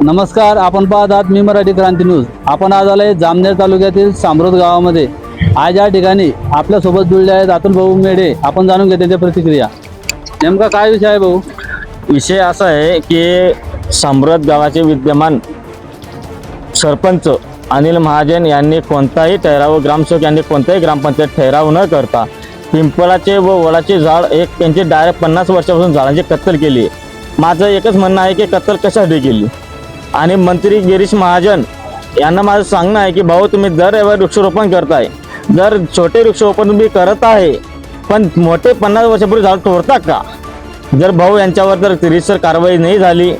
नमस्कार, आपण पाहत आहात मी मराठी क्रांती न्यूज. आपण आज आलोय जामनेर तालुक्यातील साम्रोद गावामध्ये. आज या ठिकाणी आपल्यासोबत जुळले आहेत अतुल भाऊ मेढे. आपण जाणून घेऊ त्यांच्या प्रतिक्रिया. नेमका काय विषय आहे भाऊ? विषय असा आहे की साम्रोद गावाचे विद्यमान सरपंच अनिल महाजन यांनी कोणताही ठराव, ग्रामसेवक यांनी कोणताही ग्रामपंचायत ठराव न करता पिंपळाचे व वडाचे झाड त्यांचे डायरेक्ट 50 वर्षापासून झाडांची कत्तल केली. माझं एकच म्हणणं आहे की कत्तल कशासाठी केली. आणि मंत्री गिरीश महाजन यांना माझं सांगणं आहे की भाऊ, तुम्ही दर रविवारी वृक्षारोपण करताय, जर छोटे वृक्षारोपण तुम्ही करत आहे पण मोठे 50 वर्षापूर्वी झाड तोडता का? जर भाऊ यांच्यावर जर रीतसर कारवाई नाही झाली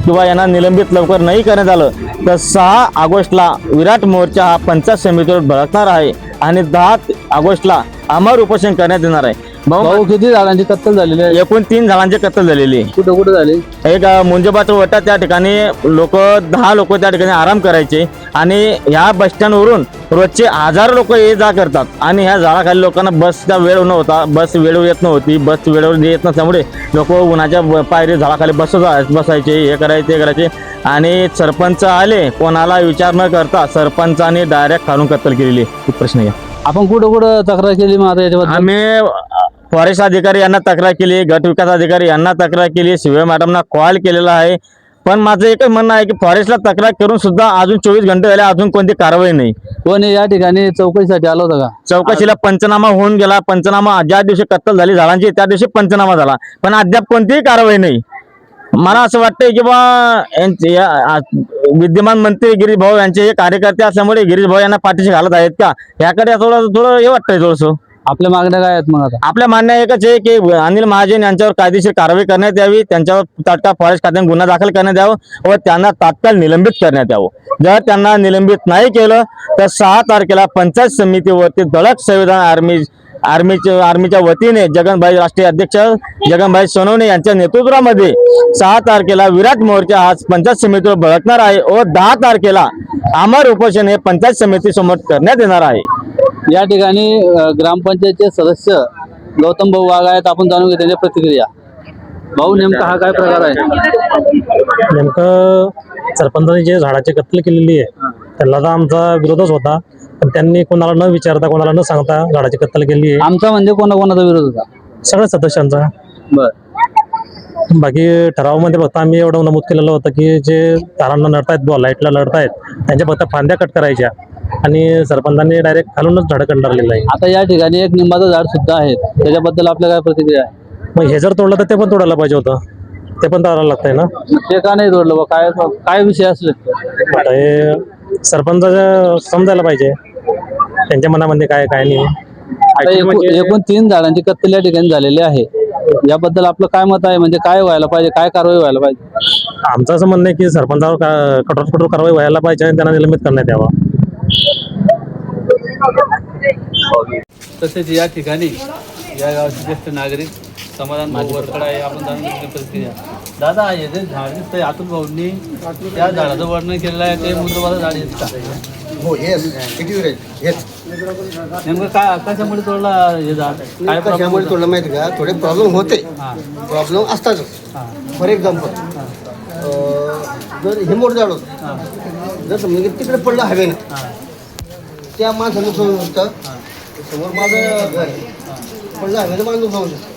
किंवा यांना निलंबित लवकर नाही करण्यात आलं तर 6 ऑगस्टला विराट मोर्चा हा पंचायत समितीवर भडकणार आहे आणि 10 ऑगस्टला अमर उपोषण करण्यात येणार आहे. भाऊ किती झाडांची कत्तल झालेली आहे? एकूण 3 झाडांची कत्तल झालेली आहे. कुठं कुठं झाली? एक मुंजोबाचा वटा, त्या ठिकाणी 10 लोक त्या ठिकाणी आराम करायचे आणि ह्या बस स्टँडवरून रोजचे 1000 लोक ये जा करतात आणि ह्या झाडाखाली लोकांना बसचा वेळ न होता, बस वेळेवर येत नव्हती, बस वेळेवर येत नसल्यामुळे लोक उन्हाच्या पायरी झाडाखाली बसायचे, हे करायचे ते करायचे. आणि सरपंच आले, कोणाला विचार न करता सरपंचाने डायरेक्ट खालून कत्तल केलेली. प्रश्न घ्या. आपण कुठं कुठं तक्रार केली मग आता याच्याबद्दल? आम्ही फॉरेस्ट अधिकारी यांना तक्रार केली, गट विकास अधिकारी यांना तक्रार केली, शिवे मॅडमना कॉल केलेला आहे. पण माझं एकच म्हणणं आहे की फॉरेस्टला तक्रार करून सुद्धा अजून 24 घंटे झाले, अजून कोणती कारवाई नाही. कोणी या ठिकाणी चौकशीसाठी आलं होतं का? चौकशीला पंचनामा होऊन गेला. पंचनामा ज्या दिवशी कत्तल झाली झाडांची त्या दिवशी पंचनामा झाला, पण अद्याप कोणतीही कारवाई नाही. मला असं वाटतंय की बा विद्यमान मंत्री गिरीश भाऊ यांचे हे कार्यकर्ते असल्यामुळे गिरीश भाऊ यांना पाठीशी घालत आहेत का, याकडे थोडं हे वाटतंय. थोडंसं आपल्या मागण्या काय आहेत मग आता? आपल्या मान्य एकच आहे की अनिल महाजन यांच्यावर कायदेशीर कारवाई करण्यात यावी, त्यांच्यावर तात्काळ फॉरेस्ट खात्याने गुन्हा दाखल करण्यात यावा व त्यांना तात्काळ निलंबित करण्यात यावं. जर त्यांना निलंबित नाही केलं तर 6 तारखेला पंचायत समितीवरती धडक संविधान आर्मीच्या वतीने जगनभाई, राष्ट्रीय अध्यक्ष जगनभाई सोनवणे यांच्या नेतृत्वामध्ये 6 तारखेला विराट मोर्चा हा पंचायत समितीवर भडकणार आहे व 10 तारखेला अमर उपोषण हे पंचायत समिती समोर करण्यात येणार आहे. या ठिकाणी ग्रामपंचायतचे सदस्य गौतम भाऊ वाघ आहेत. आपण जाणून घेऊ त्यांच्या प्रतिक्रिया. भाऊ, नेमका हा काय प्रकार आहे? नेमकं सरपंचाने जे झाडाची कत्तल केलेली आहे त्याला तर आमचा विरोधच होता, पण त्यांनी कोणाला न विचारता, कोणाला न सांगता झाडाची कत्तल केली आहे. आमचा म्हणजे कोणाचा विरोध होता? सगळ्या सदस्यांचा. बर. बाकी ठरावामध्ये फक्त आम्ही एवढं नमूद केलेलं होतं की जे झाडांना लढतायत, लाईटला लढतायत, त्यांच्या फक्त फांद्या कट करायच्या आणि सरपंचांनी डायरेक्ट खालूनच झाडं कंटाळलेलं आहे. आता या ठिकाणी एक निंबाचं झाड सुद्धा आहे, त्याच्याबद्दल आपल्या काय प्रतिक्रिया आहे? मग हे जर तोडलं तर ते पण तोडायला पाहिजे होतं, ते पण तोडायला लागतंय ना. ते का नाही तोडलं? काय काय विषय असले? आता हे सरपंचाचं समजायला पाहिजे त्यांच्या मनामध्ये काय काय नाही. एकूण 3 झाडांची कत्तल या ठिकाणी झालेली आहे. याबद्दल आपलं काय मत आहे? म्हणजे काय व्हायला पाहिजे, काय कारवाई व्हायला पाहिजे? आमचं असं म्हणणं आहे की सरपंचावर कठोर कारवाई व्हायला पाहिजे आणि त्यांना निलंबित करण्यात यावा. तसेच या ठिकाणी या गावचे ज्येष्ठ नागरिक समाधान भाऊ वरकड आहे. आपण जाणून घेतली प्रतिक्रिया. दादा, हे जे झाड दिसतंय अतुल भाऊंनी त्या झाडाचं वर्णन केलेलं आहे, ते मुंजोबाचं झाड येत का? हो, येस, येस. नेमकं काय कशामुळे तोडला हे झाड? काय कशामुळे तोडलं माहिती का? थोडे प्रॉब्लेम होते, प्रॉब्लेम असतातच. फॉर एक्झाम्पल, जर हे मोठं झाड होतं, जर समजा तिकडे पडलं हवेनं, त्या माणसानं सोडून होतं समोर माझं घर पडलं हवेनं, माणूस जाऊ शकतो.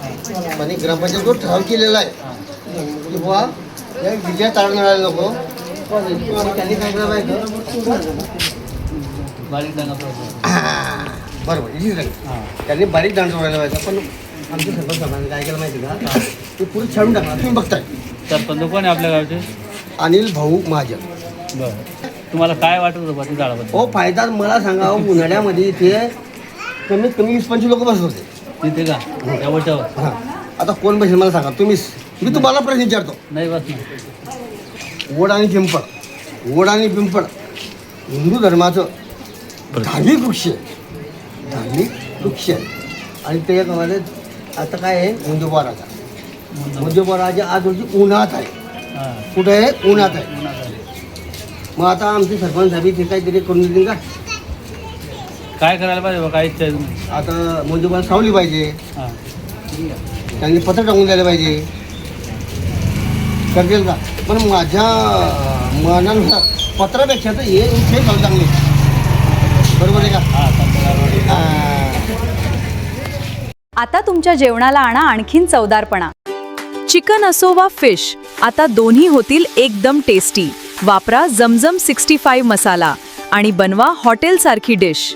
आणि ग्रामपंचायत जो ठराव केलेला आहे की बुवा या विजया तारण मिळायला नको, त्यांनी काय करायला पाहिजे? बारीक डांगा बरोबर, त्यांनी बारीक डांग सोडायला पाहिजे. पण आमच्या सरपंच साहेबांनी काय केलं माहिती का? ते पुढे छाडून टाकणार. तुम्ही बघताय सरपंच कोण आहे आपल्या गावचे? अनिल भाऊ महाजन. बरं. तुम्हाला काय वाटत होतं त्या झाडाबद्दल? हो, फायदा मला सांगावं, उन्हाळ्यामध्ये इथे कमीत कमी 20-25 लोक बसत होते तिथे का? या वर्षावर? हां. आता कोण बसेल मला सांगा तुम्हीच. मी तुम्हाला प्रश्न विचारतो. नाही बस ना. वड आणि पिंपळ हिंदू धर्माचं धार्मिक वृक्ष आहे. आणि त्याच्यामध्ये आता काय आहे? मुंजोबा राजा आज रोजी उन्हात आहे. कुठे आहे? उन्हात आहे. मग आता आमचे सरपंच साहेब ते काहीतरी करून देतील का? काय करायला पाहिजे? काय इच्छा आहे तुम्ही? आता मुंजोबाला सावली पाहिजे, हां. त्यांनी पत्र टाकून द्यायला पाहिजे. करतील का? पण माझ्या मनानुसार पत्रापेक्षा तर हे भाव चांगले बरोबर आहे का? आता तुमच्या जेवणाला आणा आणखीन चवदारपणा. चिकन असो वा फिश, आता दोन्ही होतील एकदम टेस्टी. वापरा जमजम 65 मसाला आणि बनवा हॉटेलसारखी डिश.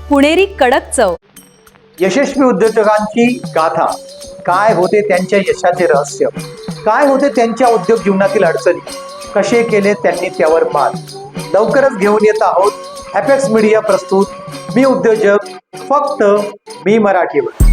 पुणेरी कडक चव. यशस्वी उद्योजकांची गाथा. काय होते त्यांच्या यशाचे रहस्य, काय होते त्यांच्या उद्योग जीवनातील अडचणी, कसे केले त्यांनी त्यावर मात. लवकरच घेऊन येत आहोत हॅपेक्स मीडिया प्रस्तुत मी उद्योजक, फक्त मी मराठीवर.